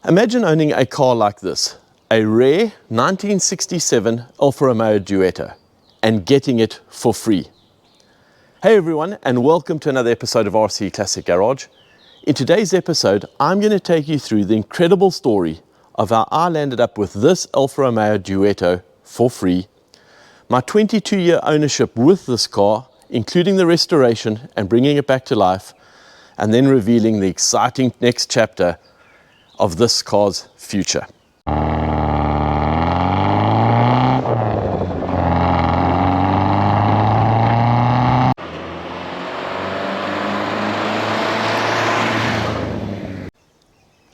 Imagine owning a car like this, a rare 1967 Alfa Romeo Duetto, and getting it for free. Hey everyone, and welcome to another episode of RC Classic Garage. In today's episode, I'm going to take you through the incredible story of how I landed up with this Alfa Romeo Duetto for free, my 22-year ownership with this car, including the restoration and bringing it back to life, and then revealing the exciting next chapter of this car's future.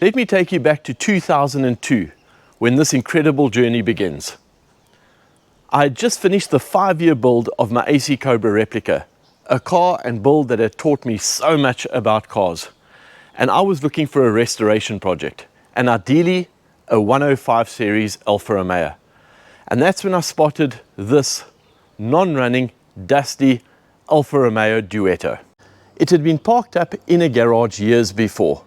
Let me take you back to 2002, when this incredible journey begins. I had just finished the 5-year build of my AC Cobra replica, a car and build that had taught me so much about cars. And I was looking for a restoration project, and ideally a 105 series Alfa Romeo. And that's when I spotted this non-running, dusty Alfa Romeo Duetto. It had been parked up in a garage years before,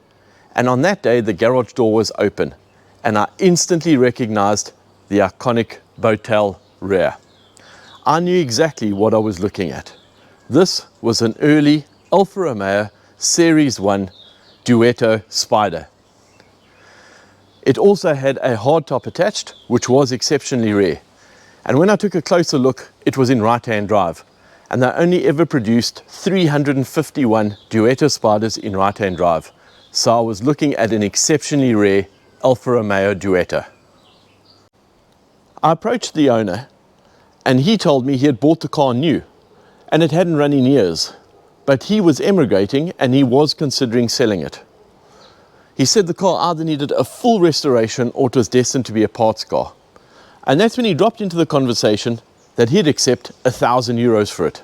and on that day the garage door was open, and I instantly recognized the iconic bow-tail rear. I knew exactly what I was looking at. This was an early Alfa Romeo Series 1 Duetto Spider. It also had a hardtop attached, which was exceptionally rare. And when I took a closer look, it was in right-hand drive. And they only ever produced 351 Duetto Spiders in right-hand drive. So I was looking at an exceptionally rare Alfa Romeo Duetto. I approached the owner, and he told me he had bought the car new, and it hadn't run in years. But he was emigrating and he was considering selling it. He said the car either needed a full restoration or it was destined to be a parts car. And that's when he dropped into the conversation that he'd accept €1,000 for it.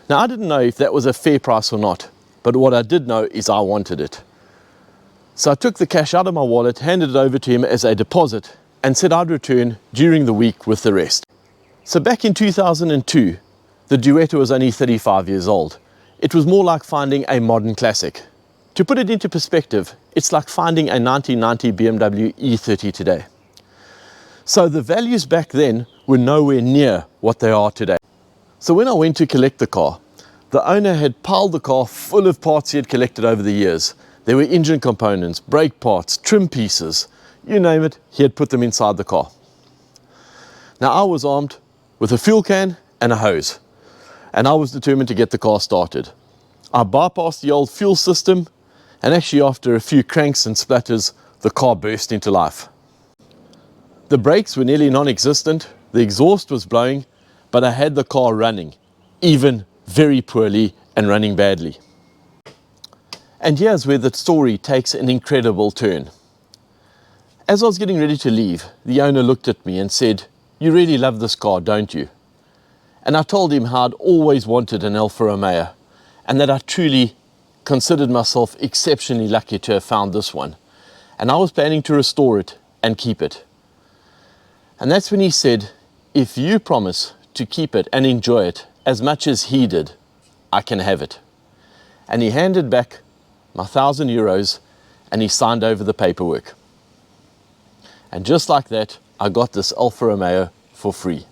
Now I didn't know if that was a fair price or not, but what I did know is I wanted it. So I took the cash out of my wallet, handed it over to him as a deposit, and said I'd return during the week with the rest. So back in 2002, the Duetto was only 35 years old. It was more like finding a modern classic. To put it into perspective, it's like finding a 1990 BMW E30 today. So the values back then were nowhere near what they are today. So when I went to collect the car, the owner had piled the car full of parts he had collected over the years. There were engine components, brake parts, trim pieces, you name it, he had put them inside the car. Now I was armed with a fuel can and a hose, and I was determined to get the car started. I bypassed the old fuel system, and actually after a few cranks and splatters, the car burst into life. The brakes were nearly non-existent, the exhaust was blowing, but I had the car running, even very poorly and running badly. And here's where the story takes an incredible turn. As I was getting ready to leave, the owner looked at me and said, "You really love this car, don't you?" And I told him how I'd always wanted an Alfa Romeo, and that I truly considered myself exceptionally lucky to have found this one. And I was planning to restore it and keep it. And that's when he said, "If you promise to keep it and enjoy it as much as he did, I can have it." And he handed back my €1,000 and he signed over the paperwork. And just like that, I got this Alfa Romeo for free.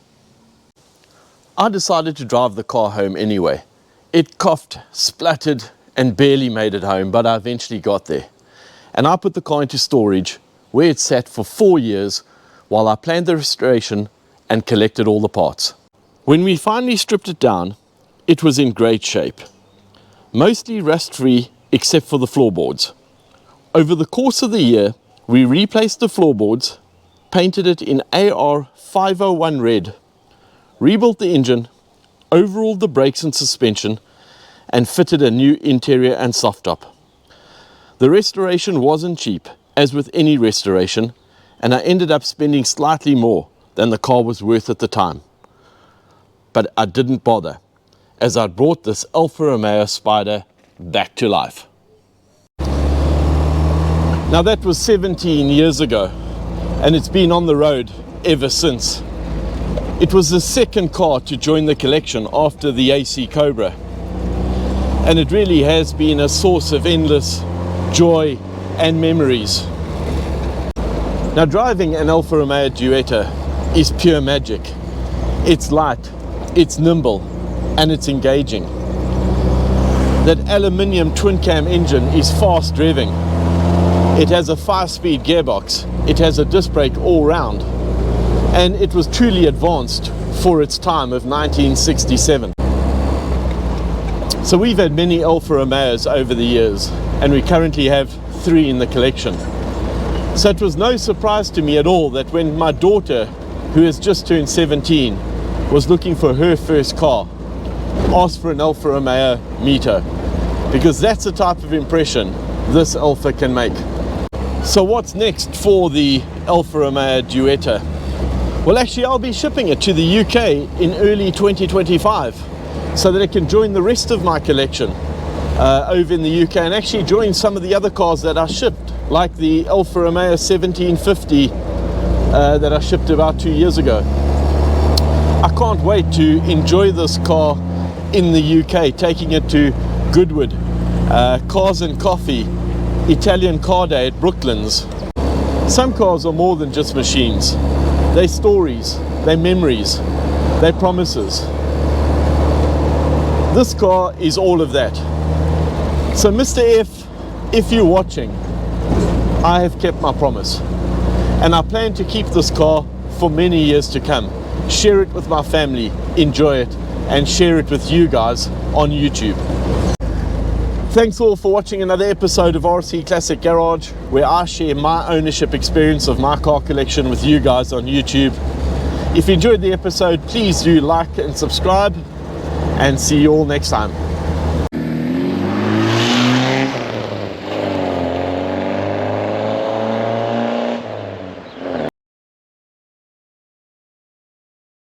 I decided to drive the car home anyway. It coughed, splattered, and barely made it home, but I eventually got there. And I put the car into storage, where it sat for 4 years while I planned the restoration and collected all the parts. When we finally stripped it down, it was in great shape. Mostly rust-free except for the floorboards. Over the course of the year, we replaced the floorboards, painted it in AR 501 red, rebuilt the engine, overhauled the brakes and suspension, and fitted a new interior and soft top. The restoration wasn't cheap, as with any restoration, and I ended up spending slightly more than the car was worth at the time. But I didn't bother, as I brought this Alfa Romeo Spider back to life. Now that was 17 years ago, and it's been on the road ever since. It was the second car to join the collection after the AC Cobra, and it really has been a source of endless joy and memories. Now, driving an Alfa Romeo Duetto is pure magic. It's light, it's nimble, and it's engaging. That aluminium twin cam engine is fast revving. It has a 5-speed gearbox. It has a disc brake all round. And it was truly advanced for its time of 1967. So we've had many Alfa Romeos over the years, and we currently have 3 in the collection. So it was no surprise to me at all that when my daughter, who has just turned 17, was looking for her first car, asked for an Alfa Romeo Mito, because that's the type of impression this Alfa can make. So what's next for the Alfa Romeo Duetto? Well, actually I'll be shipping it to the UK in early 2025 so that it can join the rest of my collection over in the UK and actually join some of the other cars that are shipped, like the Alfa Romeo 1750 that I shipped about 2 years ago. I can't wait to enjoy this car in the UK, taking it to Goodwood, Cars and Coffee, Italian Car Day at Brooklands. Some cars are more than just machines. They're stories, they're memories, they're promises. This car is all of that. So Mr. F, if you're watching, I have kept my promise. And I plan to keep this car for many years to come. Share it with my family, enjoy it, and share it with you guys on YouTube. Thanks all for watching another episode of RC Classic Garage, where I share my ownership experience of my car collection with you guys on YouTube. If you enjoyed the episode, please do like and subscribe, and see you all next time.